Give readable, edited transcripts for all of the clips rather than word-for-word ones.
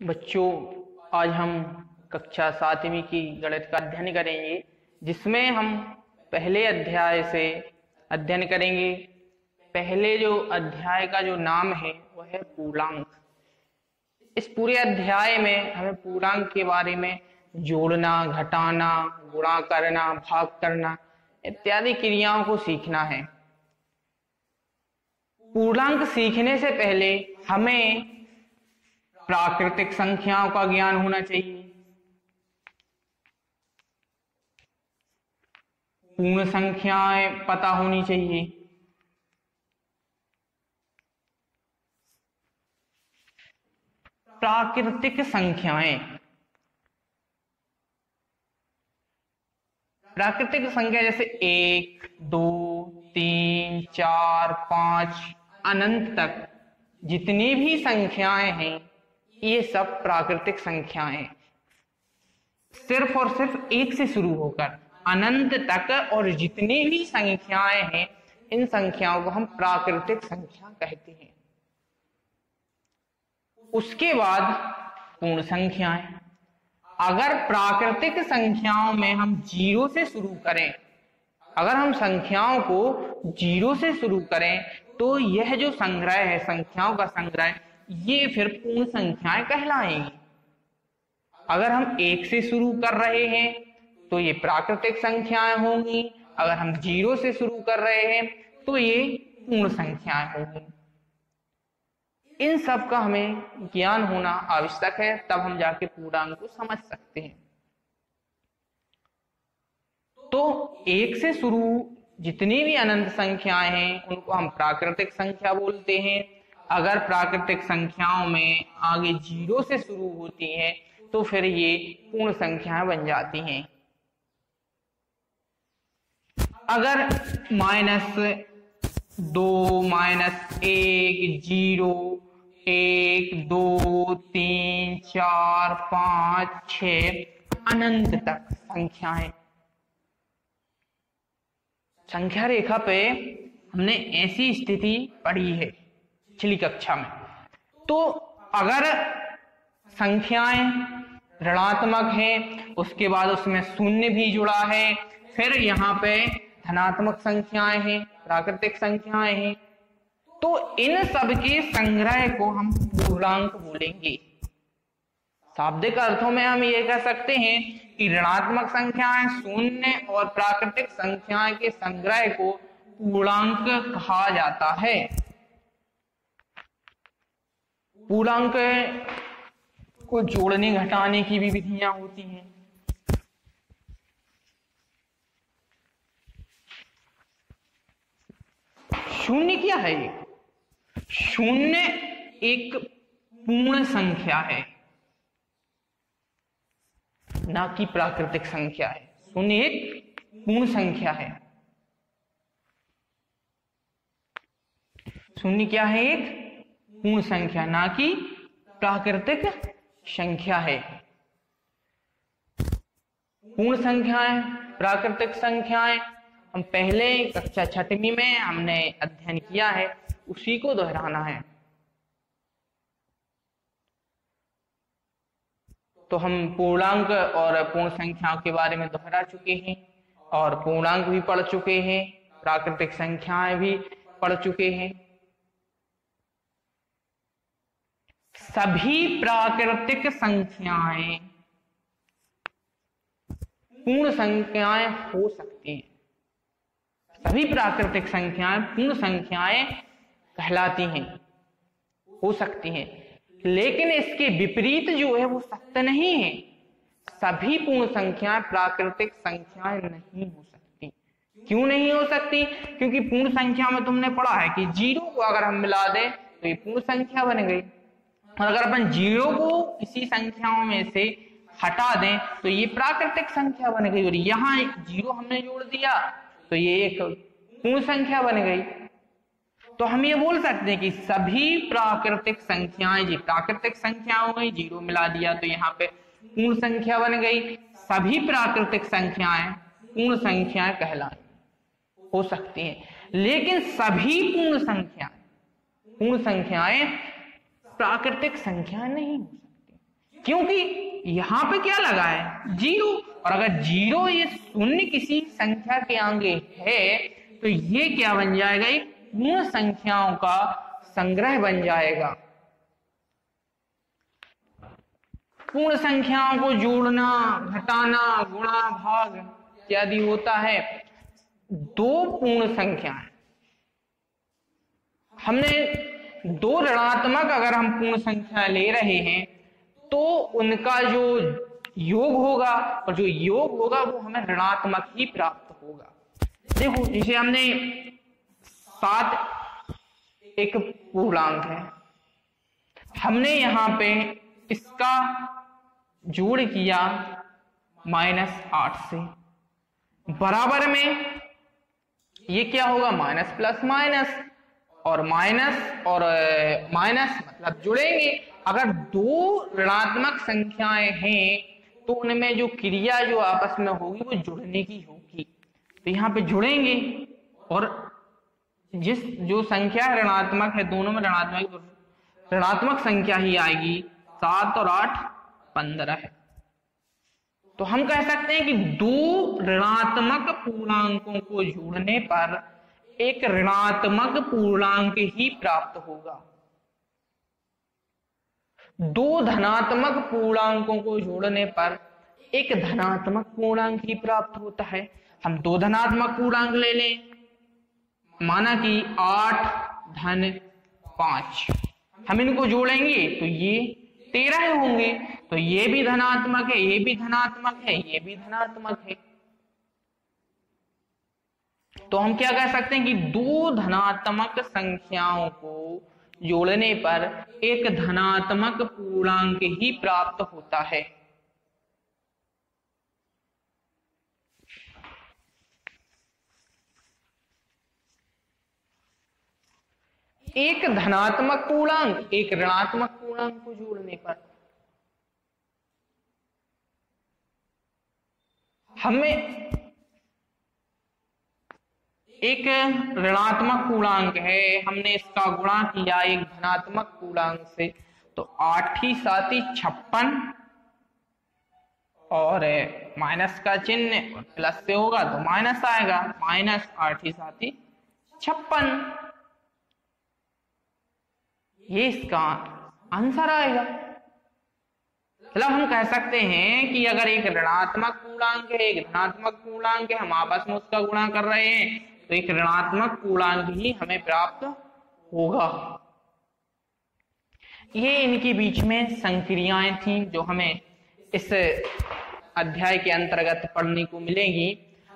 बच्चों, आज हम कक्षा 7वीं की गणित का अध्ययन करेंगे, जिसमें हम पहले अध्याय से अध्ययन करेंगे। पहले जो अध्याय का जो नाम है वह है पूर्णांक। इस पूरे अध्याय में हमें पूर्णांक के बारे में जोड़ना, घटाना, गुणा करना, भाग करना इत्यादि क्रियाओं को सीखना है। पूर्णांक सीखने से पहले हमें प्राकृतिक संख्याओं का ज्ञान होना चाहिए, पूर्ण संख्याएं पता होनी चाहिए, प्राकृतिक संख्याएं, प्राकृतिक संख्या जैसे 1, 2, 3, 4, 5 अनंत तक जितनी भी संख्याएं हैं ये सब प्राकृतिक संख्याएं हैं। सिर्फ और सिर्फ 1 से शुरू होकर अनंत तक और जितनी भी संख्याएं हैं इन संख्याओं को हम प्राकृतिक संख्या कहते हैं। उसके बाद पूर्ण संख्याएं। अगर प्राकृतिक संख्याओं में हम 0 से शुरू करें, अगर हम संख्याओं को 0 से शुरू करें तो यह जो संग्रह है, संख्याओं का संग्रह, ये फिर पूर्ण संख्याएं कहलाएंगी। अगर हम 1 से शुरू कर रहे हैं तो ये प्राकृतिक संख्याएं होंगी, अगर हम 0 से शुरू कर रहे हैं तो ये पूर्ण संख्याएं होंगी। इन सब का हमें ज्ञान होना आवश्यक है, तब हम जाके पूर्णांक को समझ सकते हैं। तो 1 से शुरू जितनी भी अनंत संख्याएं हैं उनको हम प्राकृतिक संख्या बोलते हैं। अगर प्राकृतिक संख्याओं में आगे 0 से शुरू होती हैं तो फिर ये पूर्ण संख्याएं बन जाती हैं। अगर -2, -1, 0, 1, 2, 3, 4, 5, 6 अनंत तक संख्याएं, संख्या रेखा पे हमने ऐसी स्थिति पढ़ी है पिछली कक्षा में। तो अगर संख्याएं ऋणात्मक हैं, उसके बाद उसमें शून्य भी जुड़ा है, फिर यहाँ पे धनात्मक संख्याएं हैं, प्राकृतिक संख्याएं हैं, तो इन सब के संग्रह को हम पूर्णांक बोलेंगे। शाब्दिक अर्थों में हम ये कह सकते हैं कि ऋणात्मक संख्याएं, शून्य और प्राकृतिक संख्याएं के संग्रह को पूर्णांक कहा जाता है। पूर्णांक को जोड़ने घटाने की भी विधियां होती हैं। शून्य क्या है? ये शून्य एक पूर्ण संख्या है, ना कि प्राकृतिक संख्या है। शून्य एक पूर्ण संख्या है। शून्य क्या है? एक पूर्ण संख्या, ना कि प्राकृतिक संख्या है। पूर्ण संख्याएं, प्राकृतिक संख्याएं हम पहले कक्षा 6वीं में हमने अध्ययन किया है, उसी को दोहराना है। तो हम पूर्णांक और पूर्ण संख्याओं के बारे में दोहरा चुके हैं, और पूर्णांक भी पढ़ चुके हैं, प्राकृतिक संख्याएं भी पढ़ चुके हैं। सभी प्राकृतिक संख्याएं पूर्ण संख्याएं हो सकती हैं। सभी प्राकृतिक संख्याएं पूर्ण संख्याएं कहलाती हैं, हो सकती हैं। लेकिन इसके विपरीत जो है वो सत्य नहीं है। सभी पूर्ण संख्याएं प्राकृतिक संख्याएं नहीं हो सकती। क्यों नहीं हो सकती? क्योंकि पूर्ण संख्या में तुमने पढ़ा है कि 0 को अगर हम मिला दें तो ये पूर्ण संख्या बन गई, और अगर अपन 0 को किसी संख्याओं में से हटा दें तो ये प्राकृतिक संख्या बन गई, और यहाँ 0 हमने जोड़ दिया तो ये एक पूर्ण संख्या बन गई। तो हम ये बोल सकते हैं कि सभी प्राकृतिक संख्याएं, जी प्राकृतिक संख्या हो गई, 0 मिला दिया तो यहाँ पे पूर्ण संख्या बन गई। सभी प्राकृतिक संख्याएं पूर्ण संख्याएं कहलाएं, हो सकती हैं। लेकिन सभी पूर्ण संख्याएं प्राकृतिक संख्याएं नहीं हो सकती। क्योंकि यहाँ पे क्या लगा है, 0, और अगर 0 ये शून्य किसी संख्या के आगे है तो ये क्या बन जाएगा, एक पूर्ण संख्याओं का संग्रह बन जाएगा। पूर्ण संख्याओं को जोड़ना, घटाना, गुणा, भाग इत्यादि होता है। 2 पूर्ण संख्याएं, हमने 2 ऋणात्मक अगर हम पूर्ण संख्या ले रहे हैं तो उनका जो योग होगा, और जो योग होगा वो हमें ऋणात्मक ही प्राप्त होगा। देखो जैसे हमने 7 एक पूर्णांक है, हमने यहां पे इसका जोड़ किया -8 से, बराबर में ये क्या होगा, माइनस प्लस माइनस, और माइनस और माइनस मतलब जुड़ेंगे। अगर 2 ऋणात्मक संख्याएं हैं तो उनमें जो क्रिया जो आपस में होगी वो जुड़ने की होगी, तो यहाँ पे जुड़ेंगे, और जो संख्या ऋणात्मक है, दोनों में ऋणात्मक संख्या ही आएगी। 7 और 8 15 है। तो हम कह सकते हैं कि 2 ऋणात्मक पूर्णांकों को जोड़ने पर एक ऋणात्मक पूर्णांक ही प्राप्त होगा। 2 धनात्मक पूर्णांकों को जोड़ने पर एक धनात्मक पूर्णांक ही प्राप्त होता है। हम 2 धनात्मक पूर्णांक ले लें, माना कि 8 धन 5, हम इनको जोड़ेंगे तो ये 13 होंगे, तो ये भी धनात्मक है, ये भी धनात्मक है, ये भी धनात्मक है। तो हम क्या कह सकते हैं कि 2 धनात्मक संख्याओं को जोड़ने पर एक धनात्मक पूर्णांक ही प्राप्त होता है। एक धनात्मक पूर्णांक एक ऋणात्मक पूर्णांक को जोड़ने पर हमें एक ऋणात्मक पूर्णांक है, हमने इसका गुणा किया एक धनात्मक पूर्णांक से, तो 8 ही 7 ही 56, और माइनस का चिन्ह प्लस से होगा तो माइनस आएगा, -8 ही 7 ही 56, ये इसका आंसर आएगा। मतलब हम कह सकते हैं कि अगर एक ऋणात्मक पूर्णांक है, एक धनात्मक पूर्णांक है, हम आपस में उसका गुणा कर रहे हैं तो एक ऋणात्मक पूर्णांक ही हमें प्राप्त होगा। ये इनके बीच में संक्रियाएं थी जो हमें इस अध्याय के अंतर्गत पढ़ने को मिलेंगी।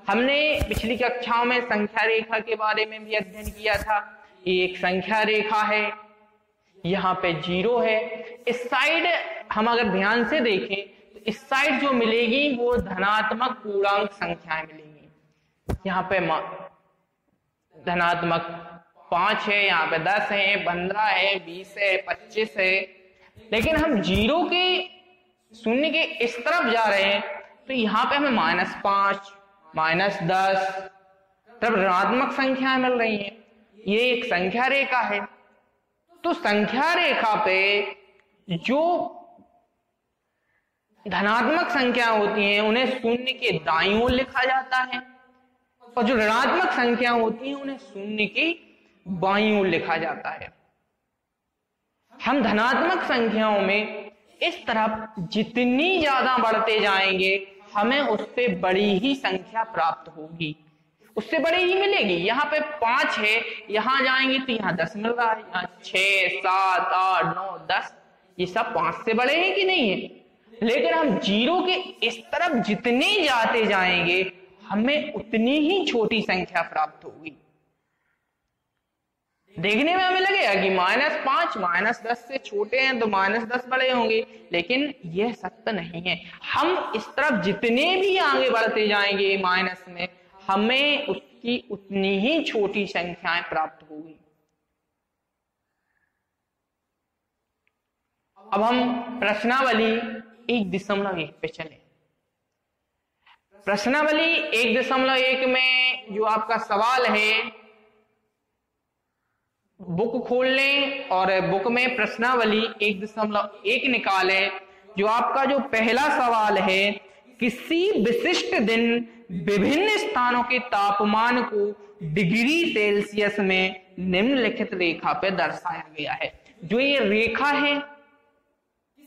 हमने पिछली कक्षाओं में संख्या रेखा के बारे में भी अध्ययन किया था। ये एक संख्या रेखा है, यहाँ पे 0 है। इस साइड हम अगर ध्यान से देखें तो इस साइड जो मिलेगी वो धनात्मक पूर्णांक संख्याएं मिलेंगी। यहाँ पे धनात्मक 5 है, यहाँ पे 10 है, 15 है, 20 है, 25 है। लेकिन हम 0 के शून्य के इस तरफ जा रहे हैं तो यहाँ पे हमें -5, -10 तब ऋणात्मक संख्याएं मिल रही हैं। ये एक संख्या रेखा है। तो संख्या रेखा पे जो धनात्मक संख्या होती हैं उन्हें शून्य के दाईं ओर लिखा जाता है, और जो ऋणात्मक संख्या होती हैं उन्हें शून्य की बाईं ओर लिखा जाता है। हम धनात्मक संख्याओं में इस तरफ जितनी ज्यादा बढ़ते जाएंगे हमें उससे बड़ी ही संख्या प्राप्त होगी, उससे बड़ी ही मिलेगी। यहाँ पे 5 है, यहाँ जाएंगे तो यहाँ 10 मिल रहा है, यहाँ 6, 7, 8, 9, 10, ये सब 5 से बड़े हैं कि नहीं है। लेकिन हम 0 के इस तरफ जितने जाते जाएंगे हमें उतनी ही छोटी संख्या प्राप्त होगी। देखने में हमें लगेगा कि -5 -10 से छोटे हैं तो -10 बड़े होंगे, लेकिन यह सत्य नहीं है। हम इस तरफ जितने भी आगे बढ़ते जाएंगे माइनस में, हमें उसकी उतनी ही छोटी संख्याएं प्राप्त होगी। अब हम प्रश्नावली 1.1 पे चले। प्रश्नावली 1.1 में जो आपका सवाल है, बुक खोल लें और बुक में प्रश्नावली 1.1 निकालें जो आपका जो पहला सवाल है, किसी विशिष्ट दिन विभिन्न स्थानों के तापमान को डिग्री सेल्सियस में निम्नलिखित रेखा पे दर्शाया गया है। जो ये रेखा है,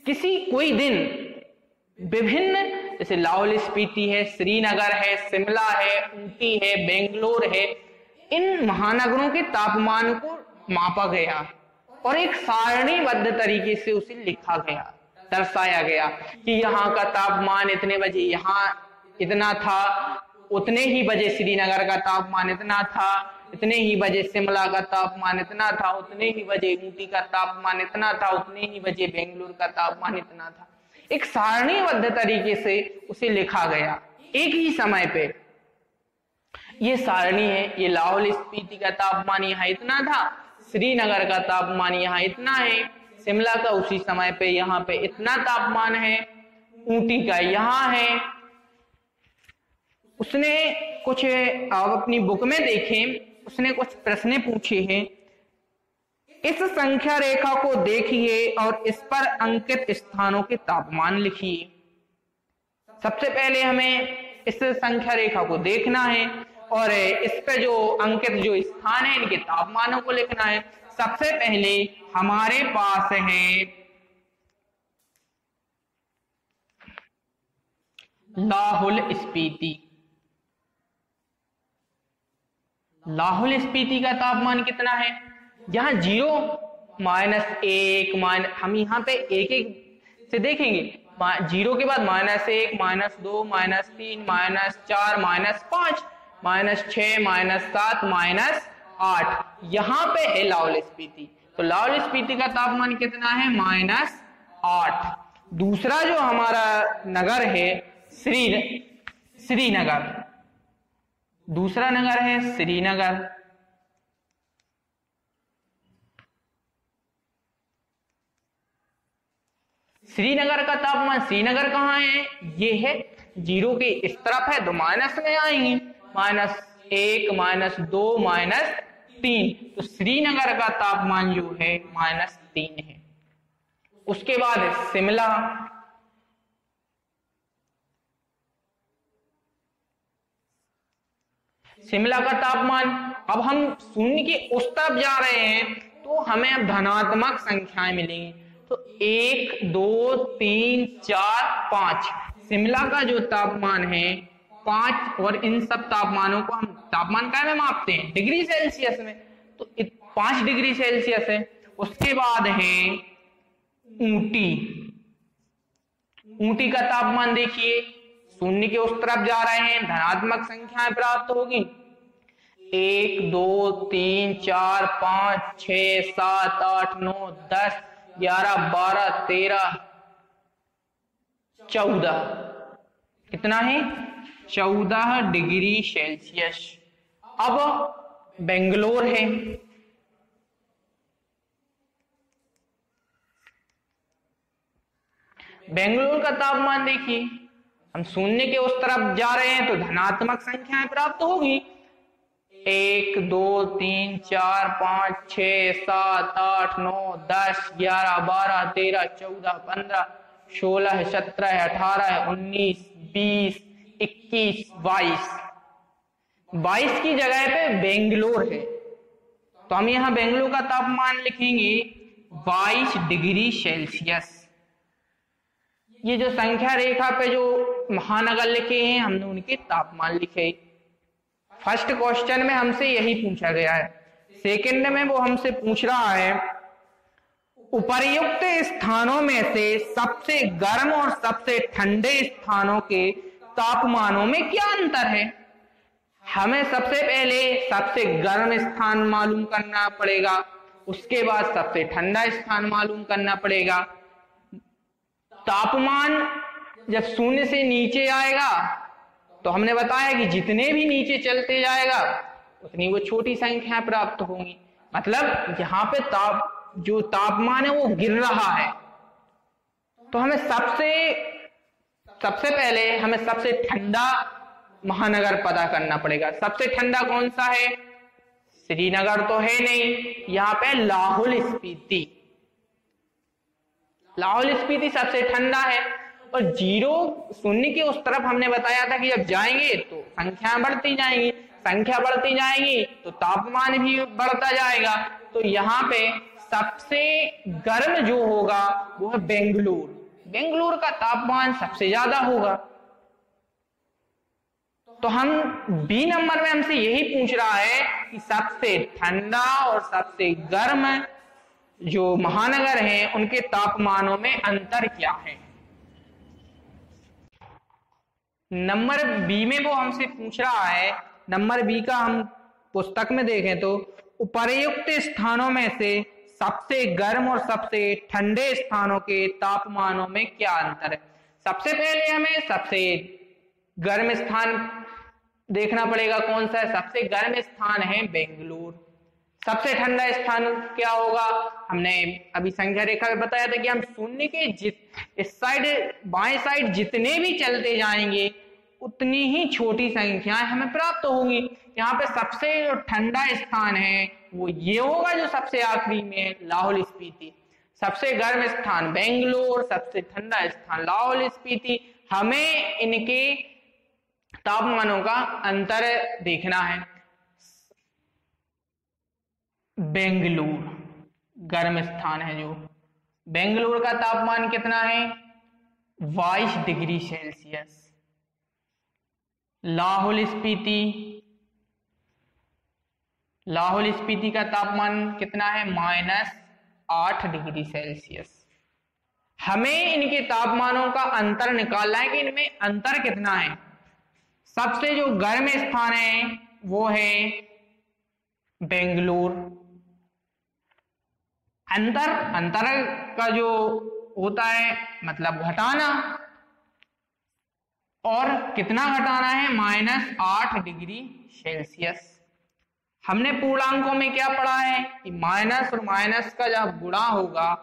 किसी कोई दिन विभिन्न, जैसे लाहौल स्पीति है, श्रीनगर है, शिमला है, ऊटी है, बेंगलोर है, इन महानगरों के तापमान को मापा गया और एक सारणीबद्ध तरीके से उसे लिखा गया, दर्शाया गया कि यहाँ का तापमान इतने बजे यहाँ इतना था, उतने ही बजे श्रीनगर का तापमान इतना था, इतने ही बजे शिमला का तापमान इतना था, उतने ही बजे ऊटी का तापमान इतना था, उतने ही बजे बेंगलुरु का तापमान इतना था। एक सारणीबद्ध तरीके से उसे लिखा गया एक ही समय पे। ये सारणी है, ये लाहौल स्पीति का तापमान यहाँ इतना था, श्रीनगर का तापमान यहाँ इतना है, शिमला का उसी समय पे यहाँ पे इतना तापमान है, ऊटी का यहाँ है। उसने कुछ, आप अपनी बुक में देखें, उसने कुछ प्रश्न पूछे हैं। इस संख्या रेखा को देखिए और इस पर अंकित स्थानों के तापमान लिखिए। सबसे पहले हमें इस संख्या रेखा को देखना है और इस पे जो अंकित जो स्थान है इनके तापमानों को लिखना है। सबसे पहले हमारे पास है लाहौल स्पीति। लाहौल स्पीति का तापमान कितना है? यहाँ 0, -1, हम यहाँ पे एक एक से देखेंगे। 0 के बाद -1, -2, -3, -4, -5, -6, -7, -8। यहाँ पे है लाहौल स्पीति। तो लाहौल स्पीति का तापमान कितना है? -8। दूसरा जो हमारा नगर है श्रीनगर, दूसरा नगर है श्रीनगर। श्रीनगर का तापमान, श्रीनगर कहाँ है? ये है 0 के इस तरफ है, तो माइनस में आएंगे, -1, -2, -3। तो श्रीनगर का तापमान जो है -3 है। उसके बाद शिमला, शिमला का तापमान, अब हम शून्य के उस तरफ जा रहे हैं तो हमें अब धनात्मक संख्याएं मिलेंगी। तो 1, 2, 3, 4, 5 शिमला का जो तापमान है 5, और इन सब तापमानों को हम तापमान क्या में मापते हैं? डिग्री सेल्सियस में। तो 5 डिग्री सेल्सियस है। उसके बाद है ऊटी। ऊटी का तापमान देखिए, शून्य के उस तरफ जा रहे हैं, धनात्मक संख्याएं प्राप्त होगी। 1, 2, 3, 4, 5, 6, 7, 8, 9, 10, 11, 12, 13, 14। कितना है? 14 डिग्री सेल्सियस। अब बेंगलोर है, बेंगलोर का तापमान देखिए, हम शून्य के उस तरफ जा रहे हैं तो धनात्मक संख्याएं प्राप्त होगी। 1, 2, 3, 4, 5, 6, 7, 8, 9, 10, 11, 12, 13, 14, 15, 16, 17, 18, 19, 20, 21, 22। 22 की जगह पे बेंगलोर है, तो हम यहाँ बेंगलोर का तापमान लिखेंगे 22 डिग्री सेल्सियस। ये जो संख्या रेखा पे जो महानगर लिखे हैं हमने उनके तापमान लिखे। फर्स्ट क्वेश्चन में हमसे यही पूछा गया है। सेकंड में वो हमसे पूछ रहा है उपर्युक्त स्थानों में से सबसे गर्म और सबसे ठंडे स्थानों के तापमानों में क्या अंतर है। हमें सबसे पहले सबसे गर्म स्थान मालूम करना पड़ेगा, उसके बाद सबसे ठंडा स्थान मालूम करना पड़ेगा। तापमान जब शून्य से नीचे आएगा तो हमने बताया कि जितने भी नीचे चलते जाएगा उतनी वो छोटी संख्या प्राप्त होंगी। मतलब यहाँ पे जो तापमान है वो गिर रहा है। तो हमें सबसे पहले हमें सबसे ठंडा महानगर पता करना पड़ेगा। सबसे ठंडा कौन सा है? श्रीनगर तो है नहीं, यहाँ पे लाहौल स्पीति। लाहौल स्पीति सबसे ठंडा है। और 0 के उस तरफ हमने बताया था कि जब जाएंगे तो संख्या बढ़ती जाएंगी, संख्या बढ़ती जाएगी तो तापमान भी बढ़ता जाएगा। तो यहाँ पे सबसे गर्म जो होगा वो है बेंगलुरु। बेंगलुरु का तापमान सबसे ज्यादा होगा। तो हम बी नंबर में हमसे यही पूछ रहा है कि सबसे ठंडा और सबसे गर्म जो महानगर हैं उनके तापमानों में अंतर क्या है। नंबर बी में वो हमसे पूछ रहा है, नंबर बी का हम पुस्तक में देखें तो उपर्युक्त स्थानों में से सबसे गर्म और सबसे ठंडे स्थानों के तापमानों में क्या अंतर है। सबसे पहले हमें सबसे गर्म स्थान देखना पड़ेगा, कौन सा है। सबसे गर्म स्थान है बेंगलुरु। सबसे ठंडा स्थान क्या होगा, हमने अभी संख्या रेखा में बताया था कि हम शून्य के इस साइड बाएं साइड जितने भी चलते जाएंगे उतनी ही छोटी संख्याएं हमें प्राप्त होंगी। यहाँ पे सबसे जो ठंडा स्थान है वो ये होगा जो सबसे आखिरी में है, लाहौल स्पीति। सबसे गर्म स्थान बेंगलुरु, सबसे ठंडा स्थान लाहौल स्पीति। हमें इनके तापमानों का अंतर देखना है। बेंगलुरु गर्म स्थान है जो, बेंगलुरु का तापमान कितना है 22 डिग्री सेल्सियस। लाहौल स्पीति का तापमान कितना है -8 डिग्री सेल्सियस। हमें इनके तापमानों का अंतर निकालना है कि इनमें अंतर कितना है। सबसे जो गर्म स्थान है वो है बेंगलुरु। अंतर का जो होता है मतलब घटाना, और कितना घटाना है -8 डिग्री सेल्सियस। हमने पूर्णांकों में क्या पढ़ा है कि माइनस और माइनस का जब गुणा होगा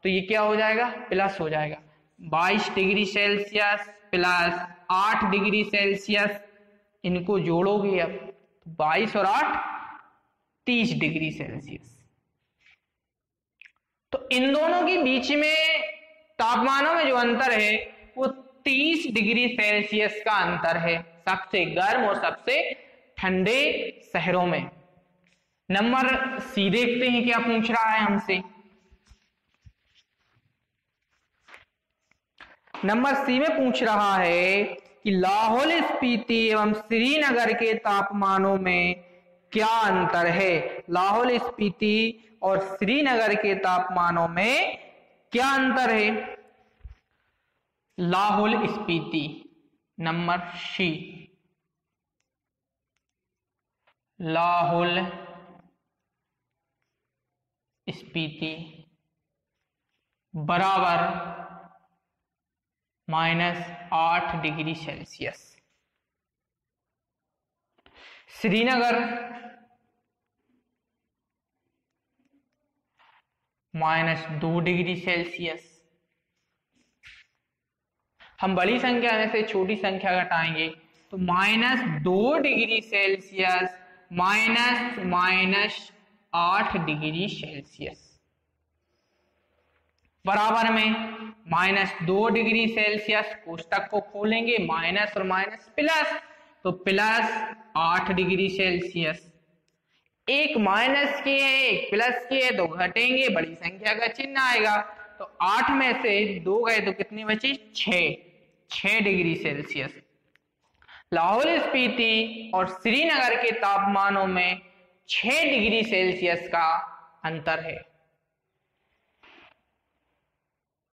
तो ये क्या हो जाएगा प्लस हो जाएगा। 22 degree Celsius plus 8 degree Celsius, इनको जोड़ोगे अब 22 और 8 30 डिग्री सेल्सियस। तो इन दोनों के बीच में तापमानों में जो अंतर है वो 30 डिग्री सेल्सियस का अंतर है सबसे गर्म और सबसे ठंडे शहरों में। नंबर सी देखते हैं क्या पूछ रहा है हमसे। नंबर सी में पूछ रहा है कि लाहौल स्पीति एवं श्रीनगर के तापमानों में क्या अंतर है। लाहौल स्पीति और श्रीनगर के तापमानों में क्या अंतर है। लाहौल स्पीति नंबर सी, लाहौल स्पीति बराबर -8 degree Celsius. Srinagar -2 degree Celsius. हम बड़ी संख्या में से छोटी संख्या घटाएंगे तो -2 डिग्री सेल्सियस -8 डिग्री सेल्सियस बराबर में -2 डिग्री सेल्सियस। कोष्टक को खोलेंगे माइनस और माइनस प्लस, तो +8 डिग्री सेल्सियस। एक माइनस की है एक प्लस की है तो घटेंगे, बड़ी संख्या का चिन्ह आएगा। तो 8 में से 2 गए तो कितनी बची 6 डिग्री सेल्सियस। लाहौल स्पीति और श्रीनगर के तापमानों में 6 डिग्री सेल्सियस का अंतर है।